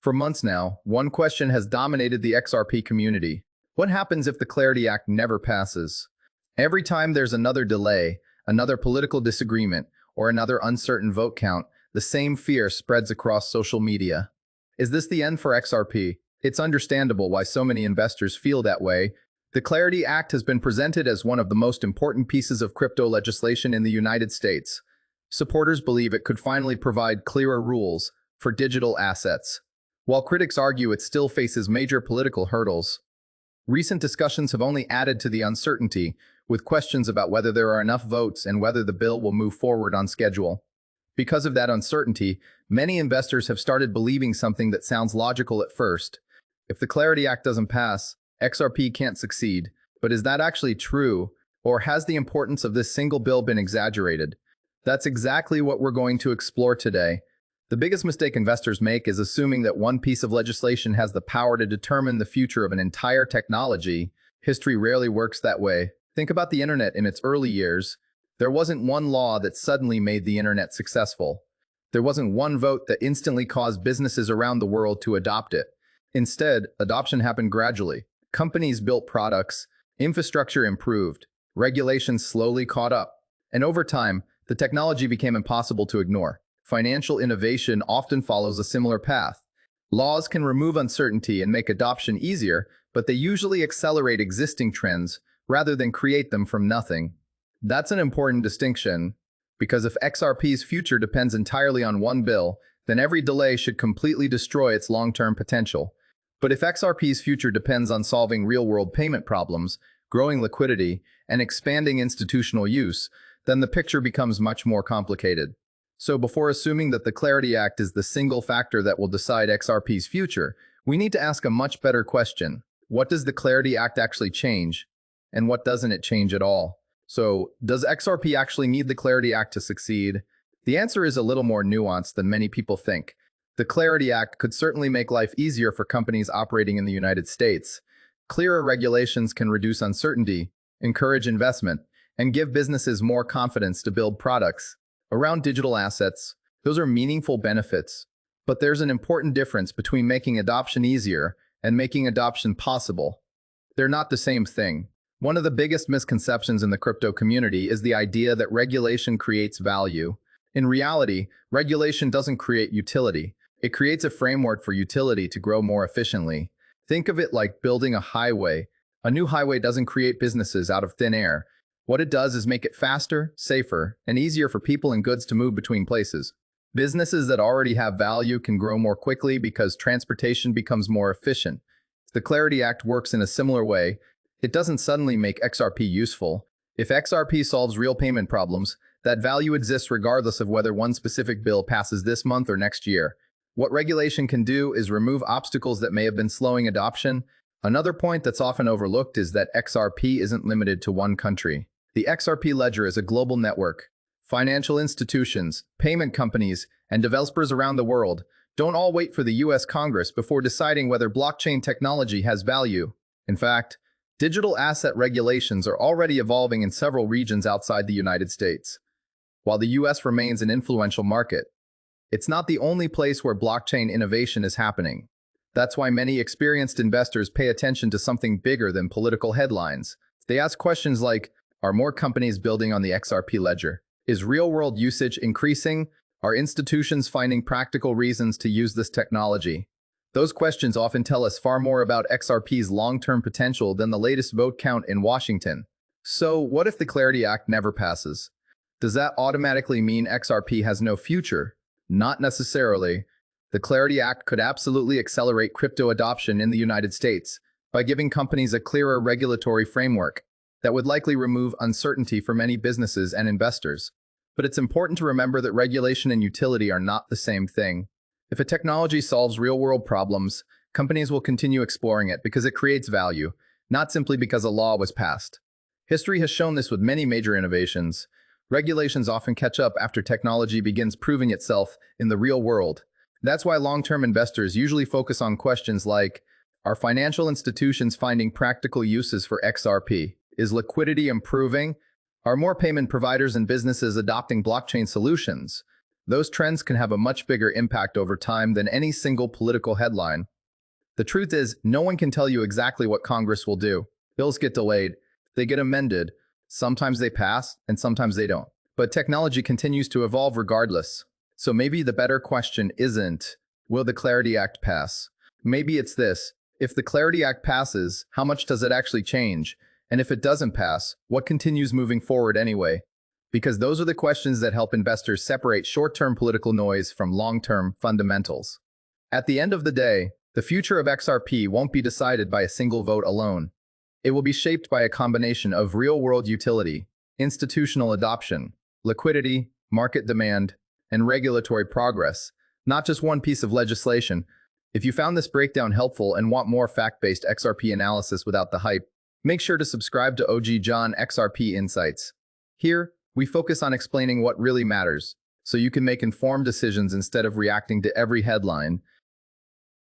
For months now, one question has dominated the XRP community. What happens if the Clarity Act never passes? Every time there's another delay, another political disagreement, or another uncertain vote count, the same fear spreads across social media. Is this the end for XRP? It's understandable why so many investors feel that way. The Clarity Act has been presented as one of the most important pieces of crypto legislation in the United States. Supporters believe it could finally provide clearer rules for digital assets, while critics argue it still faces major political hurdles. Recent discussions have only added to the uncertainty, with questions about whether there are enough votes and whether the bill will move forward on schedule. Because of that uncertainty, many investors have started believing something that sounds logical at first. If the Clarity Act doesn't pass, XRP can't succeed. But is that actually true, or has the importance of this single bill been exaggerated? That's exactly what we're going to explore today. The biggest mistake investors make is assuming that one piece of legislation has the power to determine the future of an entire technology. History rarely works that way. Think about the internet in its early years. There wasn't one law that suddenly made the internet successful. There wasn't one vote that instantly caused businesses around the world to adopt it. Instead, adoption happened gradually. Companies built products, infrastructure improved, regulations slowly caught up, and over time, the technology became impossible to ignore. Financial innovation often follows a similar path. Laws can remove uncertainty and make adoption easier, but they usually accelerate existing trends rather than create them from nothing. That's an important distinction, because if XRP's future depends entirely on one bill, then every delay should completely destroy its long-term potential. But if XRP's future depends on solving real-world payment problems, growing liquidity, and expanding institutional use, then the picture becomes much more complicated. So before assuming that the Clarity Act is the single factor that will decide XRP's future, we need to ask a much better question. What does the Clarity Act actually change? And what doesn't it change at all? So, does XRP actually need the Clarity Act to succeed? The answer is a little more nuanced than many people think. The Clarity Act could certainly make life easier for companies operating in the United States. Clearer regulations can reduce uncertainty, encourage investment, and give businesses more confidence to build products around digital assets. Those are meaningful benefits. But there's an important difference between making adoption easier and making adoption possible. They're not the same thing. One of the biggest misconceptions in the crypto community is the idea that regulation creates value. In reality, regulation doesn't create utility. It creates a framework for utility to grow more efficiently. Think of it like building a highway. A new highway doesn't create businesses out of thin air. What it does is make it faster, safer, and easier for people and goods to move between places. Businesses that already have value can grow more quickly because transportation becomes more efficient. The Clarity Act works in a similar way. It doesn't suddenly make XRP useful. If XRP solves real payment problems, that value exists regardless of whether one specific bill passes this month or next year. What regulation can do is remove obstacles that may have been slowing adoption. Another point that's often overlooked is that XRP isn't limited to one country. The XRP Ledger is a global network. Financial institutions, payment companies, and developers around the world don't all wait for the US Congress before deciding whether blockchain technology has value. In fact, digital asset regulations are already evolving in several regions outside the United States. While the US remains an influential market, it's not the only place where blockchain innovation is happening. That's why many experienced investors pay attention to something bigger than political headlines. They ask questions like, are more companies building on the XRP Ledger? Is real-world usage increasing? Are institutions finding practical reasons to use this technology? Those questions often tell us far more about XRP's long-term potential than the latest vote count in Washington. So, what if the Clarity Act never passes? Does that automatically mean XRP has no future? Not necessarily. The Clarity Act could absolutely accelerate crypto adoption in the United States by giving companies a clearer regulatory framework that would likely remove uncertainty for many businesses and investors. But it's important to remember that regulation and utility are not the same thing. If a technology solves real-world problems, companies will continue exploring it because it creates value, not simply because a law was passed. History has shown this with many major innovations. Regulations often catch up after technology begins proving itself in the real world. That's why long-term investors usually focus on questions like, are financial institutions finding practical uses for XRP? Is liquidity improving? Are more payment providers and businesses adopting blockchain solutions? Those trends can have a much bigger impact over time than any single political headline. The truth is, no one can tell you exactly what Congress will do. Bills get delayed, they get amended, sometimes they pass, and sometimes they don't. But technology continues to evolve regardless. So maybe the better question isn't, will the Clarity Act pass? Maybe it's this: if the Clarity Act passes, how much does it actually change? And if it doesn't pass, what continues moving forward anyway? Because those are the questions that help investors separate short-term political noise from long-term fundamentals. At the end of the day, the future of XRP won't be decided by a single vote alone. It will be shaped by a combination of real-world utility, institutional adoption, liquidity, market demand, and regulatory progress, not just one piece of legislation. If you found this breakdown helpful and want more fact-based XRP analysis without the hype, make sure to subscribe to OG John XRP Insights. Here, we focus on explaining what really matters, so you can make informed decisions instead of reacting to every headline